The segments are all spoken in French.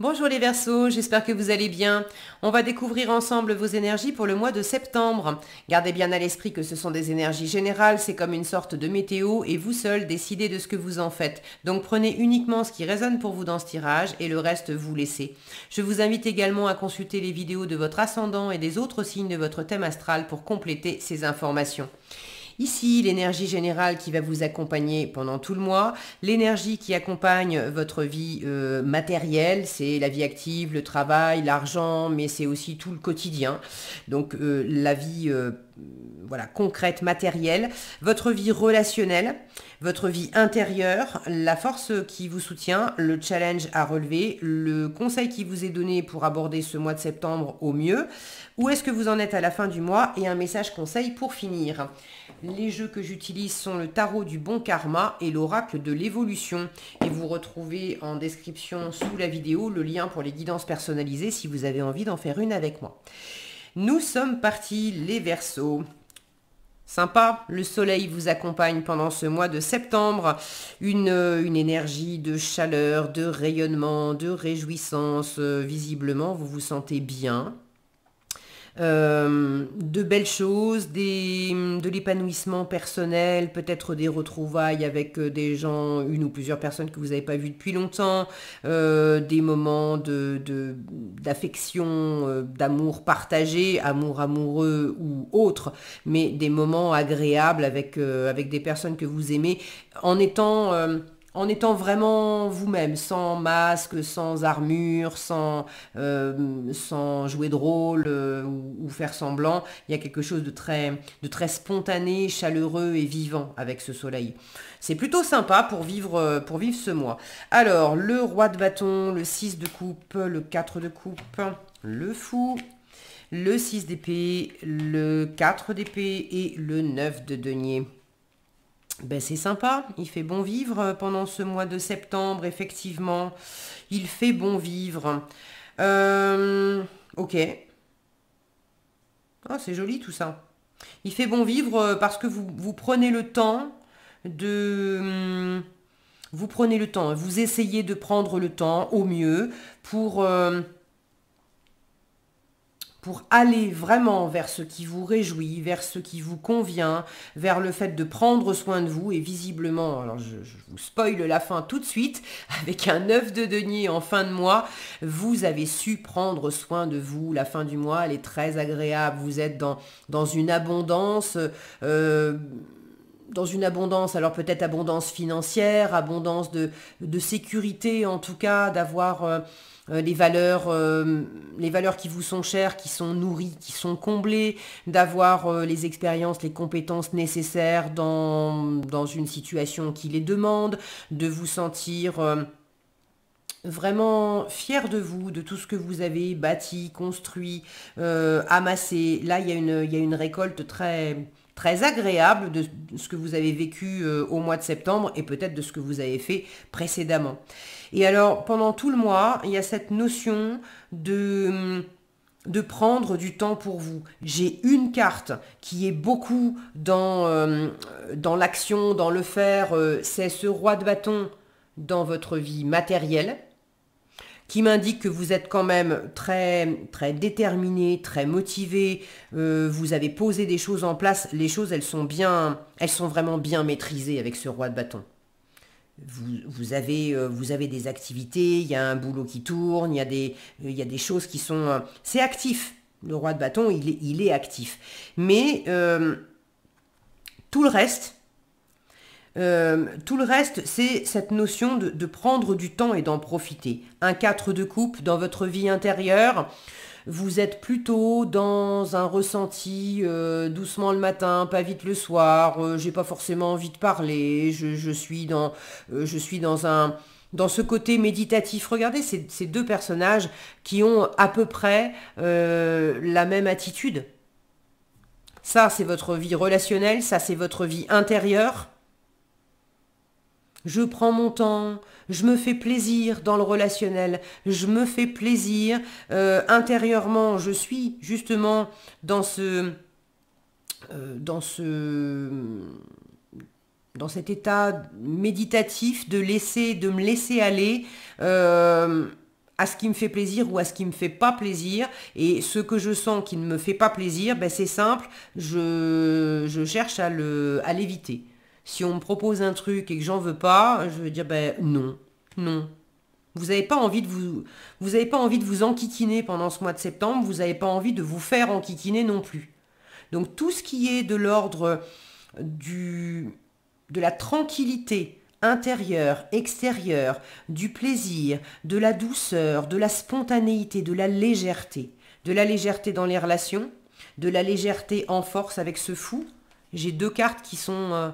Bonjour les Verseaux, j'espère que vous allez bien. On va découvrir ensemble vos énergies pour le mois de septembre. Gardez bien à l'esprit que ce sont des énergies générales, c'est comme une sorte de météo et vous seul décidez de ce que vous en faites. Donc prenez uniquement ce qui résonne pour vous dans ce tirage et le reste vous laissez. Je vous invite également à consulter les vidéos de votre ascendant et des autres signes de votre thème astral pour compléter ces informations. Ici, l'énergie générale qui va vous accompagner pendant tout le mois, l'énergie qui accompagne votre vie matérielle, c'est la vie active, le travail, l'argent, mais c'est aussi tout le quotidien. Donc la vie voilà, concrète, matérielle, votre vie relationnelle, votre vie intérieure, la force qui vous soutient, le challenge à relever, le conseil qui vous est donné pour aborder ce mois de septembre au mieux, où est-ce que vous en êtes à la fin du mois et un message conseil pour finir. Les jeux que j'utilise sont le tarot du bon karma et l'oracle de l'évolution. Et vous retrouvez en description sous la vidéo le lien pour les guidances personnalisées si vous avez envie d'en faire une avec moi. Nous sommes partis les Verseaux. Sympa, le soleil vous accompagne pendant ce mois de septembre, une énergie de chaleur, de rayonnement, de réjouissance, visiblement vous vous sentez bien. De belles choses, de l'épanouissement personnel, peut-être des retrouvailles avec des gens, une ou plusieurs personnes que vous n'avez pas vues depuis longtemps, des moments d'affection, d'amour partagé, amour amoureux ou autre, mais des moments agréables avec des personnes que vous aimez en étant vraiment vous-même, sans masque, sans armure, sans jouer de rôle ou faire semblant. Il y a quelque chose de très spontané, chaleureux et vivant avec ce soleil. C'est plutôt sympa pour vivre ce mois. Alors, le roi de bâton, le 6 de coupe, le 4 de coupe, le fou, le 6 d'épée, le 4 d'épée et le 9 de denier. Ben c'est sympa, il fait bon vivre pendant ce mois de septembre, effectivement. Il fait bon vivre. Ok. Ah, c'est joli tout ça. Il fait bon vivre parce que vous prenez le temps de... Vous prenez le temps, vous essayez de prendre le temps au mieux pour aller vraiment vers ce qui vous réjouit, vers ce qui vous convient, vers le fait de prendre soin de vous. Et visiblement, alors je vous spoil la fin tout de suite, avec un 9 de denier en fin de mois, vous avez su prendre soin de vous. La fin du mois, elle est très agréable. Vous êtes dans une abondance... dans une abondance, alors peut-être abondance financière, abondance de sécurité en tout cas, d'avoir les valeurs qui vous sont chères, qui sont nourries, qui sont comblées, d'avoir les expériences, les compétences nécessaires dans une situation qui les demande, de vous sentir vraiment fier de vous, de tout ce que vous avez bâti, construit, amassé. Là, il y a une récolte très agréable de ce que vous avez vécu au mois de septembre et peut-être de ce que vous avez fait précédemment. Et alors, pendant tout le mois, il y a cette notion de prendre du temps pour vous. J'ai une carte qui est beaucoup dans l'action, dans le faire, c'est ce roi de bâton dans votre vie matérielle, qui m'indique que vous êtes quand même très, très déterminé, très motivé, vous avez posé des choses en place, les choses elles sont vraiment bien maîtrisées avec ce roi de bâton. Vous avez des activités, il y a un boulot qui tourne, il y a des choses qui sont... c'est actif, le roi de bâton il est actif. Mais tout le reste... c'est cette notion de prendre du temps et d'en profiter. Un 4 de coupe dans votre vie intérieure, vous êtes plutôt dans un ressenti doucement le matin, pas vite le soir, j'ai pas forcément envie de parler, je suis dans ce côté méditatif. Regardez ces deux personnages qui ont à peu près la même attitude. Ça, c'est votre vie relationnelle, ça, c'est votre vie intérieure. Je prends mon temps, je me fais plaisir dans le relationnel, je me fais plaisir intérieurement, je suis justement dans dans cet état méditatif de me laisser aller à ce qui me fait plaisir ou à ce qui me fait pas plaisir. Et ce que je sens qui ne me fait pas plaisir, ben c'est simple, je cherche à l'éviter. Si on me propose un truc et que j'en veux pas, je veux dire ben non, non. Vous n'avez pas envie de vous avez pas envie de vous enquiquiner pendant ce mois de septembre, vous n'avez pas envie de vous faire enquiquiner non plus. Donc tout ce qui est de l'ordre de la tranquillité intérieure, extérieure, du plaisir, de la douceur, de la spontanéité, de la légèreté dans les relations, de la légèreté en force avec ce fou. J'ai deux cartes qui sont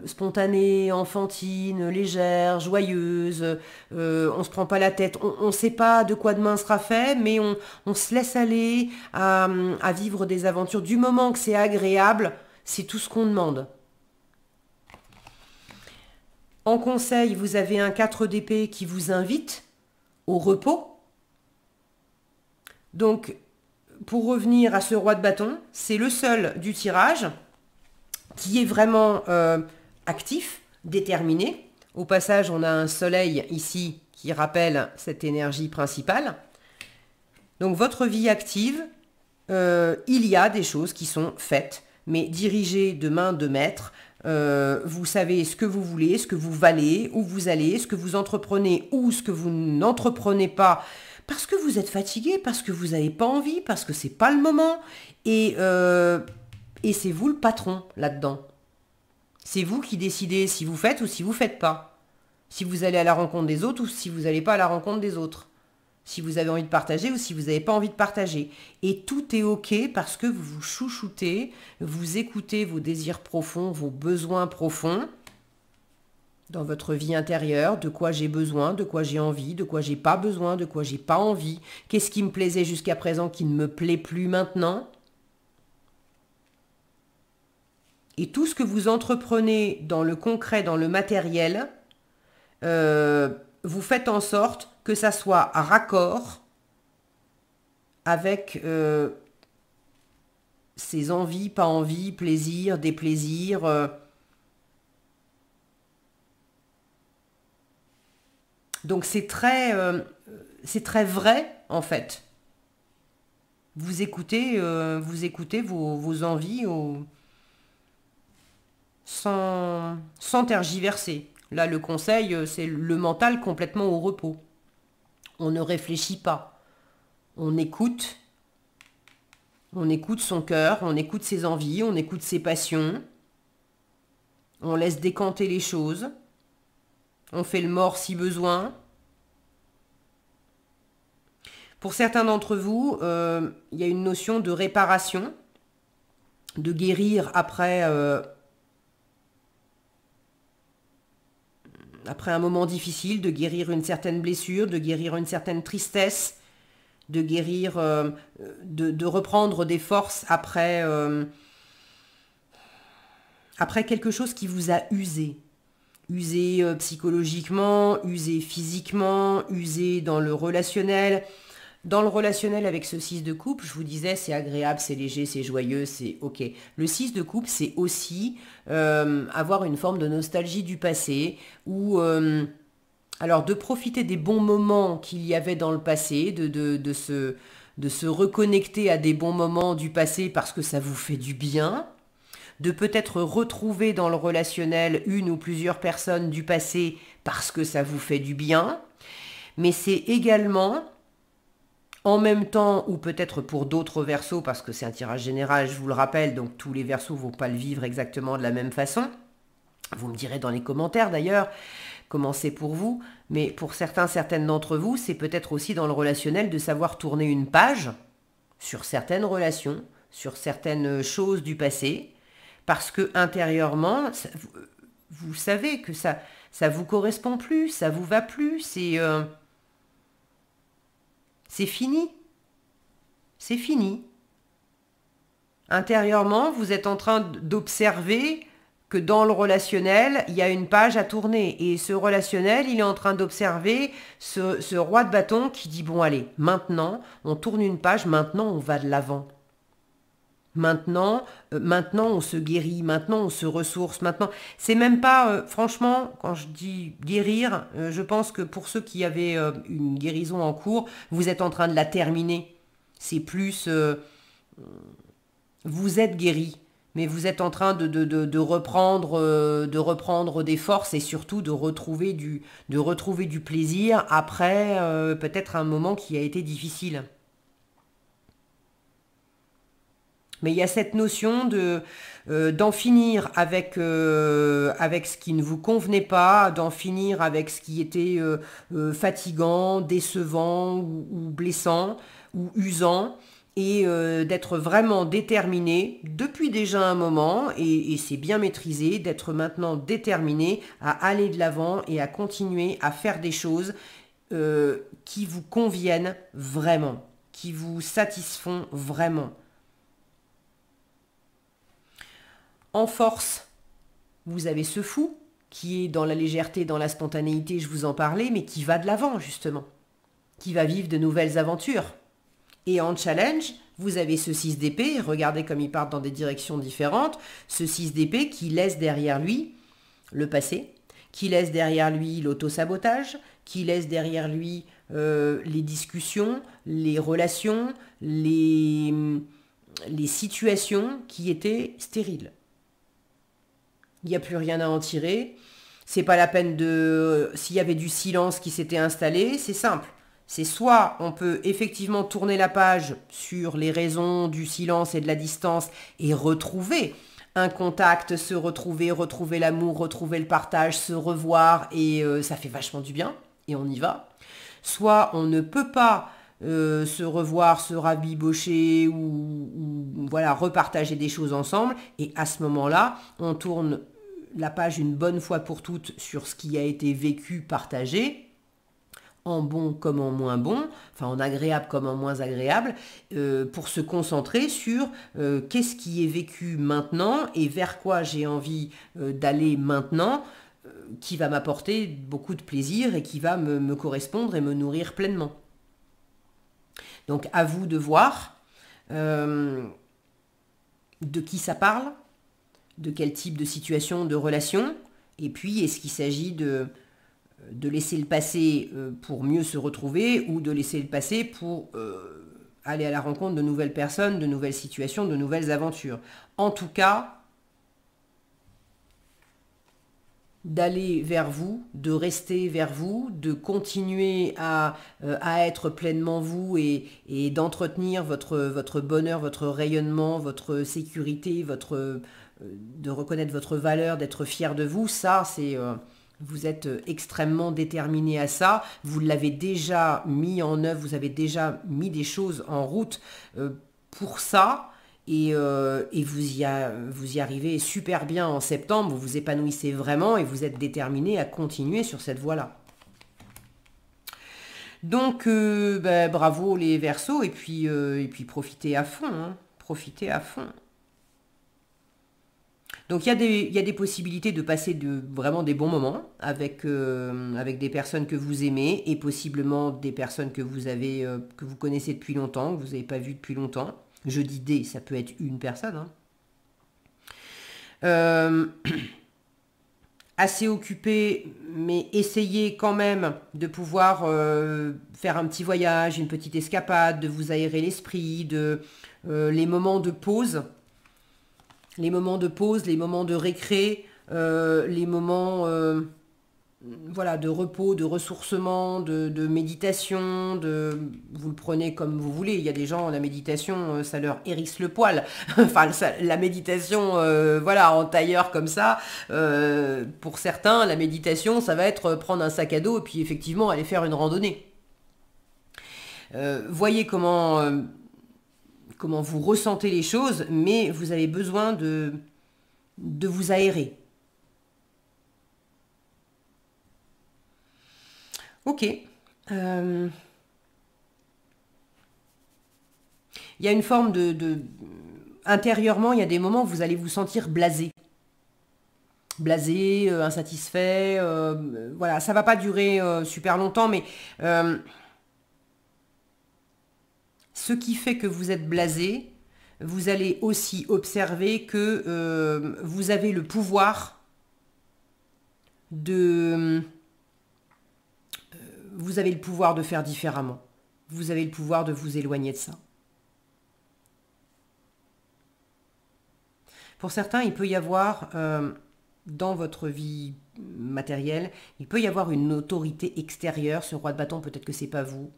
spontanées, enfantines, légères, joyeuses, on se prend pas la tête, on sait pas de quoi demain sera fait, mais on se laisse aller à vivre des aventures. Du moment que c'est agréable, c'est tout ce qu'on demande. En conseil, vous avez un 4 d'épée qui vous invite au repos. Donc, pour revenir à ce roi de bâton, c'est le seul du tirage qui est vraiment actif, déterminé. Au passage, on a un soleil ici qui rappelle cette énergie principale. Donc, votre vie active, il y a des choses qui sont faites, mais dirigées de main de maître. Vous savez ce que vous voulez, ce que vous valez, où vous allez, ce que vous entreprenez ou ce que vous n'entreprenez pas, parce que vous êtes fatigué, parce que vous n'avez pas envie, parce que c'est pas le moment, et c'est vous le patron là-dedans. C'est vous qui décidez si vous faites ou si vous faites pas, si vous allez à la rencontre des autres ou si vous n'allez pas à la rencontre des autres, si vous avez envie de partager ou si vous n'avez pas envie de partager. Et tout est ok parce que vous vous chouchoutez, vous écoutez vos désirs profonds, vos besoins profonds dans votre vie intérieure, de quoi j'ai besoin, de quoi j'ai envie, de quoi j'ai pas besoin, de quoi j'ai pas envie, qu'est-ce qui me plaisait jusqu'à présent qui ne me plaît plus maintenant. Et tout ce que vous entreprenez dans le concret, dans le matériel, vous faites en sorte que ça soit à raccord avec ses envies, pas envies, plaisirs, déplaisirs. Donc c'est très vrai en fait. Vous écoutez vos envies sans tergiverser. Là, le conseil, c'est le mental complètement au repos. On ne réfléchit pas. On écoute son cœur, on écoute ses envies, on écoute ses passions. On laisse décanter les choses. On fait le mort si besoin. Pour certains d'entre vous, il y a une notion de réparation, de guérir après un moment difficile, de guérir une certaine blessure, de guérir une certaine tristesse, de guérir, de reprendre des forces après quelque chose qui vous a usé. Usé psychologiquement, usé physiquement, usé dans le relationnel. Dans le relationnel avec ce 6 de coupe, je vous disais, c'est agréable, c'est léger, c'est joyeux, c'est ok. Le 6 de coupe, c'est aussi avoir une forme de nostalgie du passé, ou alors de profiter des bons moments qu'il y avait dans le passé, de se reconnecter à des bons moments du passé parce que ça vous fait du bien, de peut-être retrouver dans le relationnel une ou plusieurs personnes du passé parce que ça vous fait du bien, mais c'est également en même temps, ou peut-être pour d'autres versos, parce que c'est un tirage général, je vous le rappelle, donc tous les versos ne vont pas le vivre exactement de la même façon. Vous me direz dans les commentaires d'ailleurs comment c'est pour vous, mais pour certaines d'entre vous, c'est peut-être aussi dans le relationnel de savoir tourner une page sur certaines relations, sur certaines choses du passé, parce que intérieurement, vous savez que ça vous correspond plus, ça vous va plus, c'est fini. C'est fini. Intérieurement, vous êtes en train d'observer que dans le relationnel, il y a une page à tourner. Et ce relationnel, il est en train d'observer ce roi de bâton qui dit, bon allez, maintenant, on tourne une page, maintenant on va de l'avant. Maintenant on se guérit, maintenant on se ressource, maintenant. C'est même pas, franchement, quand je dis guérir, je pense que pour ceux qui avaient une guérison en cours, vous êtes en train de la terminer. C'est plus, vous êtes guéri, mais vous êtes en train de reprendre des forces et surtout de retrouver du plaisir après peut-être un moment qui a été difficile. Mais il y a cette notion d'en finir avec ce qui ne vous convenait pas, d'en finir avec ce qui était fatigant, décevant ou blessant ou usant, et d'être vraiment déterminé depuis déjà un moment, et c'est bien maîtrisé, d'être maintenant déterminé à aller de l'avant et à continuer à faire des choses qui vous conviennent vraiment, qui vous satisfont vraiment. En force, vous avez ce fou qui est dans la légèreté, dans la spontanéité, je vous en parlais, mais qui va de l'avant justement, qui va vivre de nouvelles aventures. Et en challenge, vous avez ce 6 d'épée, regardez comme ils partent dans des directions différentes, ce 6 d'épée qui laisse derrière lui le passé, qui laisse derrière lui l'auto-sabotage, qui laisse derrière lui les discussions, les relations, les situations qui étaient stériles. Il n'y a plus rien à en tirer. C'est pas la peine de... S'il y avait du silence qui s'était installé, c'est simple. C'est soit on peut effectivement tourner la page sur les raisons du silence et de la distance et retrouver un contact, se retrouver, retrouver l'amour, retrouver le partage, se revoir, et ça fait vachement du bien et on y va. Soit on ne peut pas se revoir, se rabibocher ou voilà, repartager des choses ensemble, et à ce moment-là, on tourne la page une bonne fois pour toutes sur ce qui a été vécu, partagé, en bon comme en moins bon, enfin en agréable comme en moins agréable, pour se concentrer sur qu'est-ce qui est vécu maintenant et vers quoi j'ai envie d'aller maintenant, qui va m'apporter beaucoup de plaisir et qui va me correspondre et me nourrir pleinement. Donc à vous de voir de qui ça parle, de quel type de situation, de relation, et puis est-ce qu'il s'agit de laisser le passé pour mieux se retrouver, ou de laisser le passé pour aller à la rencontre de nouvelles personnes, de nouvelles situations, de nouvelles aventures. En tout cas, d'aller vers vous, de rester vers vous, de continuer à être pleinement vous, et d'entretenir votre bonheur, votre rayonnement, votre sécurité, de reconnaître votre valeur, d'être fier de vous. Ça, c'est... vous êtes extrêmement déterminé à ça, vous l'avez déjà mis en œuvre, vous avez déjà mis des choses en route pour ça, et vous y arrivez super bien en septembre, vous vous épanouissez vraiment et vous êtes déterminé à continuer sur cette voie-là. Donc, bravo les Verseaux, et puis profitez à fond, hein, profitez à fond. Donc il y a des possibilités de passer vraiment des bons moments avec des personnes que vous aimez, et possiblement des personnes que vous connaissez depuis longtemps, que vous n'avez pas vues depuis longtemps. Je dis des, ça peut être une personne. Hein. Assez occupé, mais essayez quand même de pouvoir faire un petit voyage, une petite escapade, de vous aérer l'esprit, les moments de pause. Les moments de pause, les moments de récré, les moments voilà, de repos, de ressourcement, de méditation, vous le prenez comme vous voulez. Il y a des gens, la méditation, ça leur hérisse le poil. Enfin, la méditation, voilà, en tailleur comme ça, pour certains, la méditation, ça va être prendre un sac à dos et puis effectivement aller faire une randonnée. Voyez comment vous ressentez les choses, mais vous avez besoin de vous aérer. Ok. Il y a une forme intérieurement, il y a des moments où vous allez vous sentir blasé. Blasé, insatisfait, voilà, ça va pas durer super longtemps, mais ce qui fait que vous êtes blasé, vous allez aussi observer que vous avez le pouvoir de... vous avez le pouvoir de faire différemment. Vous avez le pouvoir de vous éloigner de ça. Pour certains, il peut y avoir, dans votre vie matérielle, il peut y avoir une autorité extérieure. Ce roi de bâton, peut-être que c'est pas vous.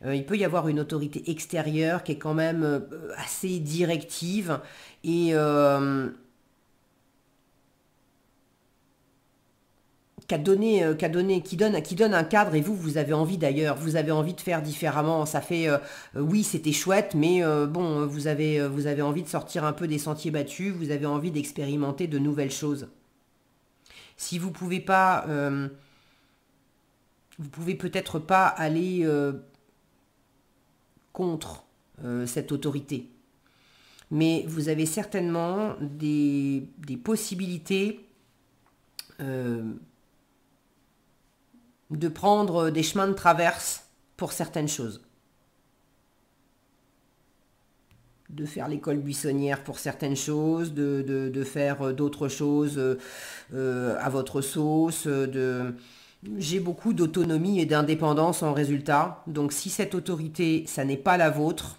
Il peut y avoir une autorité extérieure qui est quand même assez directive et qui donne un cadre, et vous avez envie d'ailleurs, vous avez envie de faire différemment. Ça fait, oui, c'était chouette, mais bon, vous avez envie de sortir un peu des sentiers battus, vous avez envie d'expérimenter de nouvelles choses. Si vous pouvez pas, vous pouvez peut-être pas aller contre cette autorité, mais vous avez certainement des possibilités de prendre des chemins de traverse pour certaines choses. De faire l'école buissonnière pour certaines choses, de faire d'autres choses à votre sauce. J'ai beaucoup d'autonomie et d'indépendance en résultat. Donc si cette autorité, ça n'est pas la vôtre,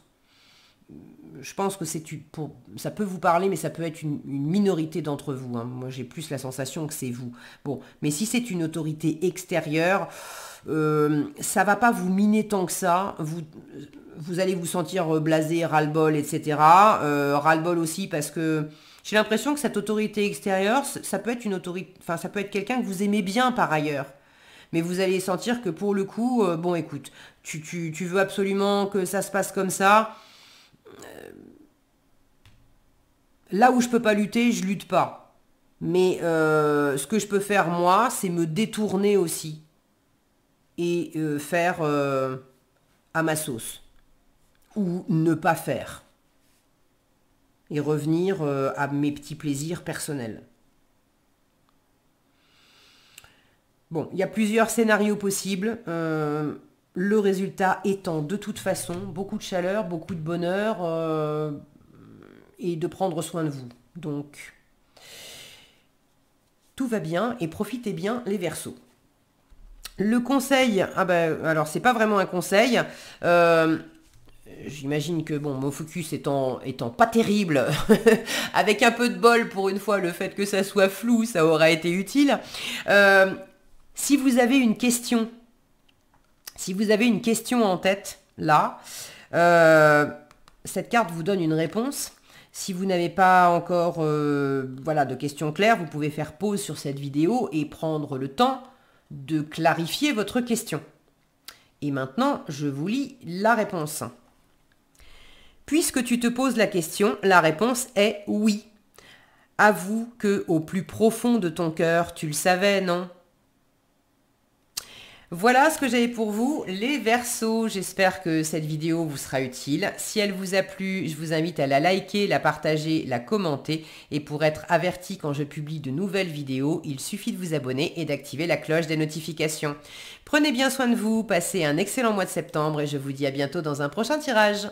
je pense que ça peut vous parler, mais ça peut être une minorité d'entre vous. Hein. Moi, j'ai plus la sensation que c'est vous. Bon, mais si c'est une autorité extérieure, ça va pas vous miner tant que ça. Vous allez vous sentir blasé, ras-le-bol, etc. Ras-le-bol aussi parce que j'ai l'impression que cette autorité extérieure, ça peut être une autorité, enfin, ça peut être quelqu'un que vous aimez bien par ailleurs. Mais vous allez sentir que pour le coup, bon, écoute, tu veux absolument que ça se passe comme ça. Là où je peux pas lutter, je lutte pas. Mais ce que je peux faire moi, c'est me détourner aussi et faire à ma sauce ou ne pas faire et revenir à mes petits plaisirs personnels. Bon, il y a plusieurs scénarios possibles. Le résultat étant de toute façon beaucoup de chaleur, beaucoup de bonheur et de prendre soin de vous. Donc, tout va bien et profitez bien les Verseaux. Le conseil, alors c'est pas vraiment un conseil. J'imagine que bon, mon focus étant pas terrible, avec un peu de bol pour une fois, le fait que ça soit flou, ça aura été utile. Si vous avez une question en tête, là, cette carte vous donne une réponse. Si vous n'avez pas encore de questions claires, vous pouvez faire pause sur cette vidéo et prendre le temps de clarifier votre question. Et maintenant, je vous lis la réponse. Puisque tu te poses la question, la réponse est oui. Avoue que au plus profond de ton cœur, tu le savais, non ? Voilà ce que j'avais pour vous, les Verseaux. J'espère que cette vidéo vous sera utile. Si elle vous a plu, je vous invite à la liker, la partager, la commenter. Et pour être averti quand je publie de nouvelles vidéos, il suffit de vous abonner et d'activer la cloche des notifications. Prenez bien soin de vous, passez un excellent mois de septembre et je vous dis à bientôt dans un prochain tirage.